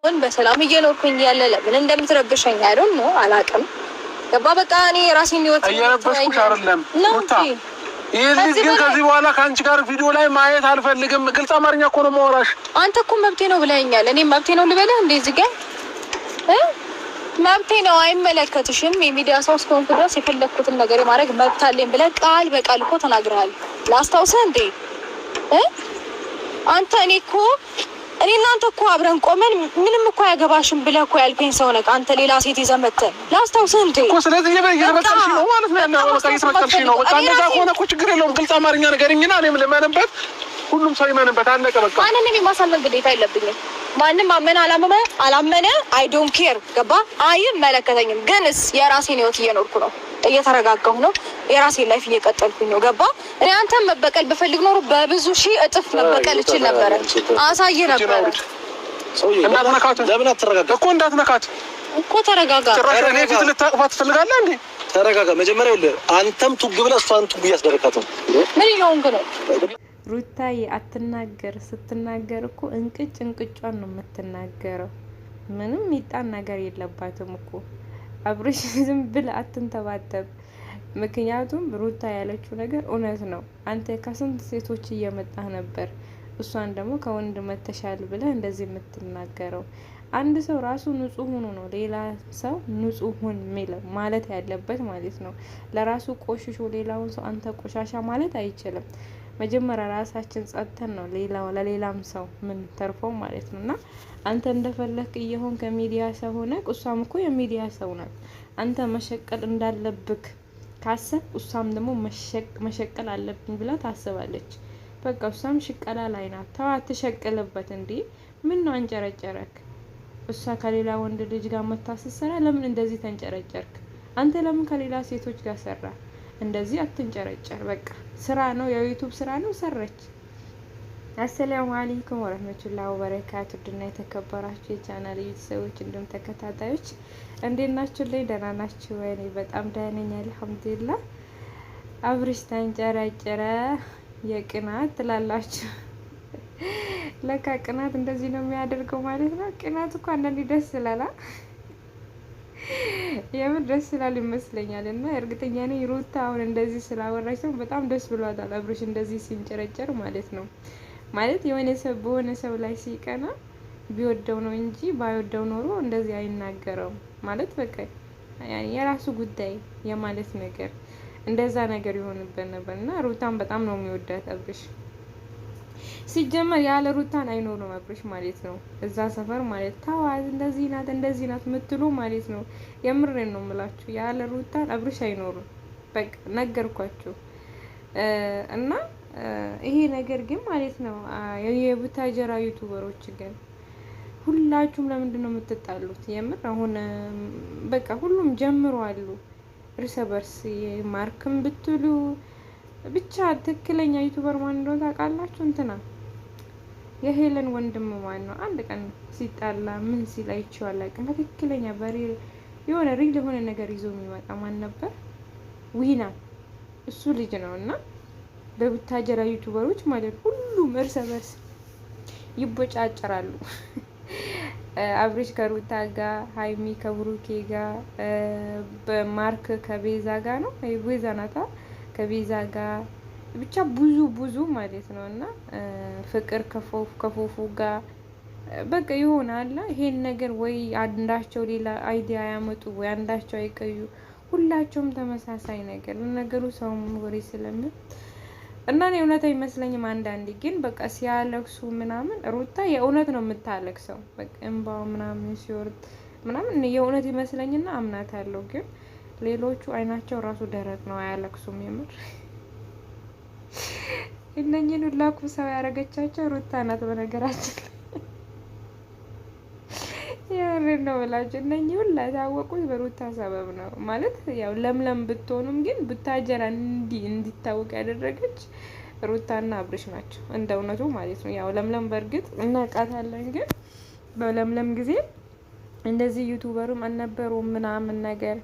ወን በሰላም እየኖርኩኝ ያለ ለምን እንደምትረብሸኝ አይደል ነው አላውቅም። ገባ በቃ እኔ ራሴን ህይወት እየረበሽኩሽ አይደለም ሩታ። ይሄ ልጅ ግን ከዚህ በኋላ ከአንቺ ጋር ቪዲዮ ላይ ማየት አልፈልግም። ግልጽ አማርኛ እኮ ነው የማወራሽ። አንተ እኮ መብቴ ነው ብለኸኛል። እኔ መብቴ ነው ልበልህ እንዴ? እዚህ ጋር መብቴ ነው አይመለከትሽም። የሚዲያ ሰው እስከሆንኩ ድረስ የፈለኩትን ነገር የማድረግ መብት አለኝ ብለህ ቃል በቃል እኮ ተናግረሃል። ላስታውስህ እንዴ? አንተ እኔ እናንተ እኮ አብረን ቆመን ምንም እኮ ያገባሽም ብለህ እኮ ያልከኝ ሰው ነህ። አንተ ሌላ ሴት ይዘህ መተህ ላስታውስህ እንዴ? እኮ ስለዚህ እየበቀልሽ ነው ማለት ነው። ያለው በቃ እየበቀልሽ ነው። በቃ እንደዛ ከሆነ እኮ ችግር የለውም። ግልጽ አማርኛ ንገሪኝና እኔም ልመንበት፣ ሁሉም ሰው ይመንበት። አለቀ በቃ። ማንንም የማሳመን ግዴታ የለብኝም። ማንም አመነ አላመነ አይ ዶንት ኬር። ገባ? አይመለከተኝም። ግንስ የራሴን ህይወት እየኖርኩ ነው፣ እየተረጋጋሁ ነው፣ የራሴን ላይፍ እየቀጠልኩኝ ነው። ገባ? እኔ አንተም መበቀል ብፈልግ ኖሮ በብዙ ሺህ እጥፍ መበቀል እችል ነበረ፣ አሳይ ነበረ። እንዳትነካት ለምን አትረጋጋ እኮ እንዳትነካት እኮ ተረጋጋ። ጭራሽ እኔ ፊት ልታቅፋት ትፈልጋለህ እንዴ? ተረጋጋ መጀመሪያ። አንተም ቱግ ብለህ እሷን ቱግ እያስደረካት ነው። ምን እየሆንክ ነው? ሩታዬ አትናገር። ስትናገር እኮ እንቅጯን ነው የምትናገረው። ምንም ሚጣን ነገር የለባትም እኮ አብርሽ። ዝም ብለህ አትንተባተብ። ምክንያቱም ሩታ ያለችው ነገር እውነት ነው። አንተ ከስንት ሴቶች እየመጣህ ነበር፣ እሷን ደግሞ ከወንድ መተሻል ብለህ እንደዚህ የምትናገረው። አንድ ሰው ራሱ ንጹህ ሆኖ ነው ሌላ ሰው ንጹህ ሁን ማለት ያለበት ማለት ነው። ለራሱ ቆሽሾ ሌላውን ሰው አንተ ቆሻሻ ማለት አይችልም። መጀመሪያ ራሳችን ጸጥተን ነው ለሌላም ሰው ምን ተርፈው ማለት ነው። እና አንተ እንደፈለክ እየሆን ከሚዲያ ሰው ሆነ፣ እሷም እኮ የሚዲያ ሰው ናት። አንተ መሸቀል እንዳለብክ ካሰብ እሷም ደግሞ መሸቀል አለብኝ ብላ ታስባለች። በቃ እሷም ሽቀላ ላይ ናት። ተው አትሸቅልበት እንዴ! ምን ነው አንጨረጨረክ? እሷ ከሌላ ወንድ ልጅ ጋር መታሰሰራ ለምን እንደዚህ ተንጨረጨርክ? አንተ ለምን ከሌላ ሴቶች ጋር ሰራ? እንደዚህ አትንጨረጨር። በቃ ስራ ነው፣ የዩቲዩብ ስራ ነው፣ ሰረች። አሰላሙ አለይኩም ወራህመቱላሂ ወበረካቱ። ድና የተከበራችሁ የቻናል ቤተሰቦች እንዲሁም ተከታታዮች እንዴት ናችሁ? ላይ ደህና ናችሁ ወይ? እኔ በጣም ደህና ነኝ አልሐምዱሊላህ። አብርሽ ተንጨረጨረ የቅናት ትላላችሁ። ለካ ቅናት እንደዚህ ነው የሚያደርገው ማለት ነው። ቅናት እኮ አንዳንዴ ደስ ይላል። የምን ደስ ይላል ይመስለኛል። እና እርግጠኛ ነኝ ሩታ አሁን እንደዚህ ስላወራች ነው በጣም ደስ ብሏታል። አብርሽ እንደዚህ ሲንጨረጨር ማለት ነው። ማለት የሆነ ሰው በሆነ ሰው ላይ ሲቀና ቢወደው ነው እንጂ ባይወደው ኖሮ እንደዚህ አይናገረውም ማለት በቃ ያኔ የራሱ ጉዳይ የማለት ነገር እንደዛ ነገር ይሆንበት ነበር። እና ሩታን በጣም ነው የሚወዳት አብርሽ። ሲጀመር ያለ ሩታን አይኖርም አብርሽ ማለት ነው። እዛ ሰፈር ማለት ታዋዝ እንደዚህ ናት ምትሉ ማለት ነው። የምሬን ነው የምላችሁ። ያለ ሩታን አብርሽ አይኖርም። በቃ ነገርኳችሁ። እና ይሄ ነገር ግን ማለት ነው የቡታጀራ ዩቲዩበሮች ግን ሁላችሁም ለምንድን ነው የምትጣሉት? የምር አሁን በቃ ሁሉም ጀምሯሉ እርስ በርስ ማርክም ብትሉ ብቻ ትክክለኛ ዩቲዩበር ማን እንደሆነ ታውቃላችሁ? እንትና የሄለን ወንድም ማን ነው? አንድ ቀን ሲጣላ ምን ሲል አይቼው አላውቅም። በትክክለኛ የሆነ ሪል የሆነ ነገር ይዞ የሚመጣ ማን ነበር? ዊና እሱ ልጅ ነው። እና በቡታጀራ ዩቲዩበሮች ማለት ሁሉም እርስ በርስ ይቦጫጨራሉ። አብርሽ ከሩታ ጋር፣ ሀይሚ ከብሩኬ ጋር፣ በማርክ ከቤዛ ጋር ነው ቤዛ ናታ ከቤዛ ጋር ብቻ ብዙ ማለት ነው። እና ፍቅር ከፎፉ ጋር በቃ ይሆናል። ይሄን ነገር ወይ አንዳቸው ሌላ አይዲያ ያመጡ ወይ አንዳቸው አይቀዩ፣ ሁላቸውም ተመሳሳይ ነገር ለነገሩ ሰው ወሬ ስለምን እና እኔ እውነት አይመስለኝም። አንዳንዴ ግን በቃ ሲያለቅሱ ምናምን ሩታ የእውነት ነው የምታለቅሰው። በቃ እንባው ምናምን ሲወርድ ምናምን የእውነት ይመስለኝና አምናታለሁ። ግን ሌሎቹ አይናቸው ራሱ ደረቅ ነው፣ አያለቅሱም። የምር እነኚህን ሁላ ሰው ያደረገቻቸው ሩታ ናት። በነገራችን የምሬን ነው ብላችሁ እነኚህ ሁላ ታወቁት በሩታ ሰበብ ነው ማለት ያው ለምለም ብትሆኑም ግን ቡታጀራ እንዲታወቅ ያደረገች ሩታና አብርሽ ናቸው፣ እንደ እውነቱ ማለት ነው። ያው ለምለም በእርግጥ እናውቃታለን፣ ግን በለምለም ጊዜ እንደዚህ ዩቲዩበሩም አልነበሩም ምናምን ነገር።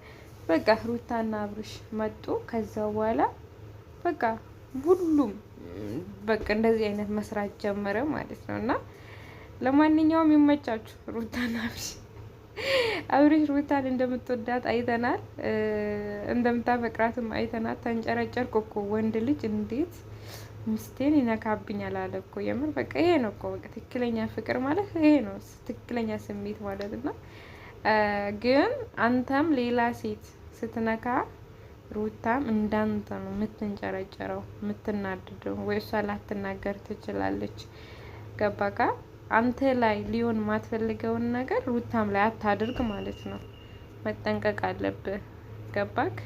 በቃ ሩታና አብርሽ መጡ። ከዛ በኋላ በቃ ሁሉም በቃ እንደዚህ አይነት መስራት ጀመረ ማለት ነው። እና ለማንኛውም ይመቻችሁ። ሩታና አብርሽ ሩታን እንደምትወዳት አይተናል፣ እንደምታፈቅራትም አይተናል። ተንጨረጨርኩ እኮ ወንድ ልጅ እንዴት ሚስቴን ይነካብኛል አለ እኮ። የምር በቃ ይሄ ነው እኮ በቃ ትክክለኛ ፍቅር ማለት ይሄ ነው፣ ትክክለኛ ስሜት ማለት እና ግን አንተም ሌላ ሴት ስትነካ ሩታም እንዳንተ ነው የምትንጨረጨረው የምትናድደው። ወይ እሷ ላትናገር ትችላለች። ገባካ? አንተ ላይ ሊሆን የማትፈልገውን ነገር ሩታም ላይ አታድርግ ማለት ነው። መጠንቀቅ አለብህ። ገባክ?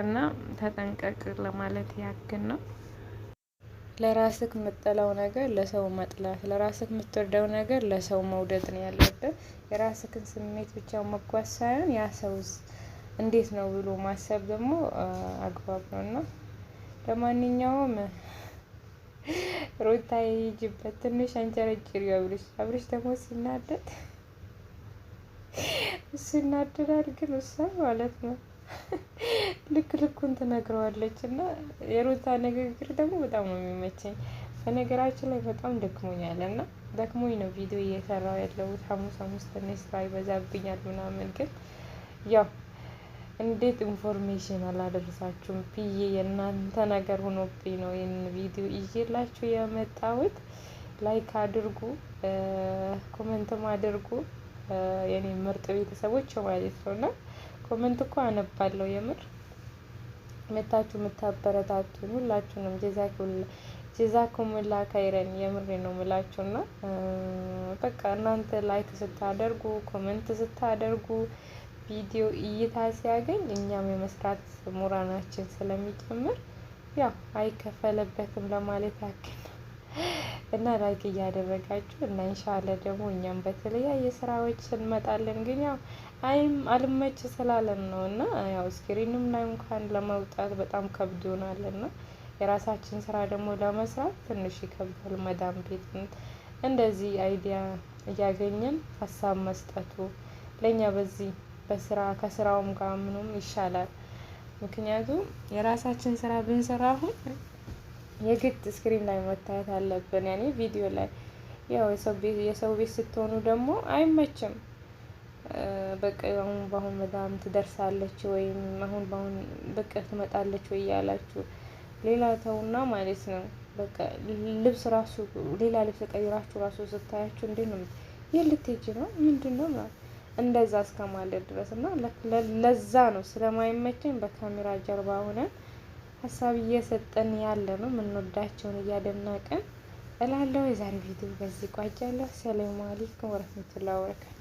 እና ተጠንቀቅ ለማለት ያክል ነው። ለራስክ የምጠላው ነገር ለሰው መጥላት፣ ለራስክ የምትወደው ነገር ለሰው መውደድ ነው ያለብህ። የራስክን ስሜት ብቻ መጓዝ ሳይሆን ያ ሰውስ እንዴት ነው ብሎ ማሰብ ደግሞ አግባብ ነው። እና ለማንኛውም ሩታ ይጅበት ትንሽ አንጨረጭሪ። አብርሽ ደግሞ ሲናደድ እሱ ይናደዳል፣ ግን እሷ ማለት ነው ልክ ልኩን ትነግረዋለች። እና የሩታ ንግግር ደግሞ በጣም ነው የሚመቸኝ። በነገራችን ላይ በጣም ደክሞኛል እና ደክሞኝ ነው ቪዲዮ እየሰራው ያለሁት። ሐሙስ ትንሽ ስራ ይበዛብኛል ምናምን፣ ግን ያው እንዴት ኢንፎርሜሽን አላደረሳችሁም ብዬ የእናንተ ነገር ሆኖብኝ ነው ይህን ቪዲዮ ይዤላችሁ የመጣሁት። ላይክ አድርጉ፣ ኮሜንትም አድርጉ የኔ ምርጥ ቤተሰቦች ማለት ነው። እና ኮሜንት እኮ አነባለሁ የምር መታችሁ የምታበረታቱን ሁላችሁንም ጀዛኩሙላ ከይረን የምሬ ነው ምላችሁና በቃ እናንተ ላይክ ስታደርጉ ኮሜንት ስታደርጉ ቪዲዮ እይታ ሲያገኝ እኛም የመስራት ሞራናችን ስለሚጨምር ያው አይከፈለበትም ለማለት ያክል እና ላይክ እያደረጋችሁ እና ኢንሻአላህ ደግሞ እኛም በተለያየ ስራዎች እንመጣለን። ግን ያው አልመች ስላለን ነው እና ያው ስክሪንም ላይ እንኳን ለመውጣት በጣም ከብዶናል እና የራሳችን ስራ ደግሞ ለመስራት ትንሽ ይከብዳል። መዳም ቤት እንደዚህ አይዲያ እያገኘን ሀሳብ መስጠቱ ለኛ በዚህ በስራ ከስራውም ጋር ምንም ይሻላል። ምክንያቱም የራሳችን ስራ ብንሰራ አሁን የግድ ስክሪን ላይ መታየት አለብን። ያኔ ቪዲዮ ላይ ያው የሰው ቤት ስትሆኑ ደግሞ አይመችም። በቃ አሁን በአሁን መዳም ትደርሳለች ወይም አሁን በአሁን በቃ ትመጣለች ወይ ያላችሁ ሌላ ተውና ማለት ነው። በቃ ልብስ ራሱ ሌላ ልብስ ቀይራችሁ ራሱ ስታያችሁ እንዴት ነው የልትሄጂ ነው ምንድነው ማለት እንደዛ እስከማለት ድረስ እና ለዛ ነው ስለማይመቸኝ በካሜራ ጀርባ ሆነን ሀሳብ እየሰጠን ያለ ነው። የምንወዳቸውን እያደነቅን እላለሁ። የዛሬ ቪዲዮ በዚህ ቋጫለሁ። ሰላም አለይኩም ወራህመቱላሂ ወበረካቱ።